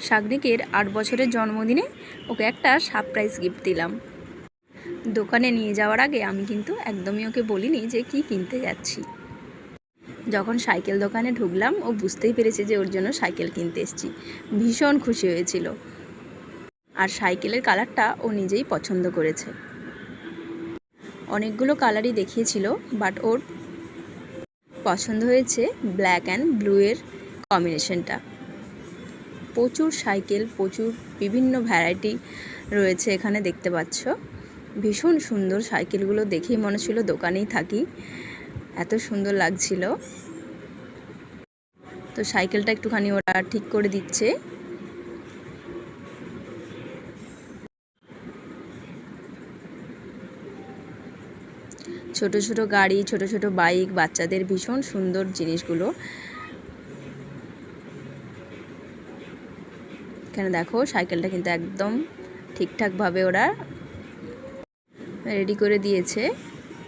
শাগনিকের 8 বছরের জন্মদিনে ওকে একটা সারপ্রাইজ গিফট দিলাম। দোকানে নিয়ে যাওয়ার আগে আমি কিন্তু একদমই ওকে বলিনি যে কি কিনতে যাচ্ছি। যখন সাইকেল দোকানে ঢুকলাম ও বুঝতেই পেরেছে যে ওর জন্য সাইকেল কিনতে এসেছি। ভীষণ খুশি হয়েছিল, আর সাইকেলের কালারটা ও নিজেই পছন্দ করেছে। অনেকগুলো কালারই দেখিয়েছিল, বাট ওর পছন্দ হয়েছে ব্ল্যাক অ্যান্ড ব্লু এর কম্বিনেশনটা। প্রচুর সাইকেল, প্রচুর বিভিন্ন ভ্যারাইটি রয়েছে এখানে, দেখতে পাচ্ছ। ভীষণ সুন্দর সাইকেলগুলো, দেখেই মনে ছিল দোকানেই থাকি, এত সুন্দর লাগছিল। তো সাইকেলটা একটুখানি ওরা ঠিক করে দিচ্ছে। ছোট ছোট গাড়ি, ছোট ছোট বাইক, বাচ্চাদের ভীষণ সুন্দর জিনিসগুলো। এখানে দেখো সাইকেলটা কিন্তু একদম ঠিকঠাকভাবে ওরা রেডি করে দিয়েছে।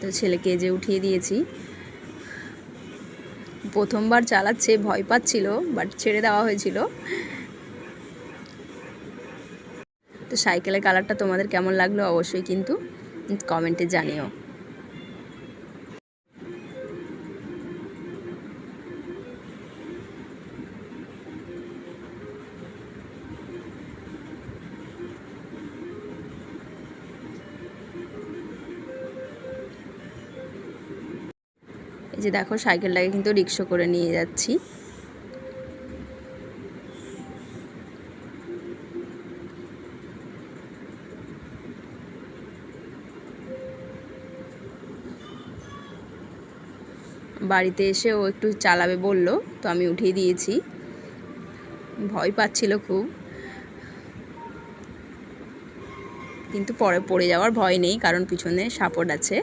তো ছেলেকে যে উঠিয়ে দিয়েছি, প্রথমবার চালাচ্ছে, ভয় পাচ্ছিল, বাট ছেড়ে দেওয়া হয়েছিল। তো সাইকেলের কালারটা তোমাদের কেমন লাগলো অবশ্যই কিন্তু কমেন্টে জানিও। এই যে দেখো সাইকেলটাকে কিন্তু রিক্সা করে নিয়ে যাচ্ছি। বাড়িতে এসে ও একটু চালাবে বলল, তো আমি উঠিয়ে দিয়েছি। ভয় পাচ্ছিল খুব, কিন্তু পরে পড়ে যাওয়ার ভয় নেই, কারণ পিছনে সাপোর্ট আছে।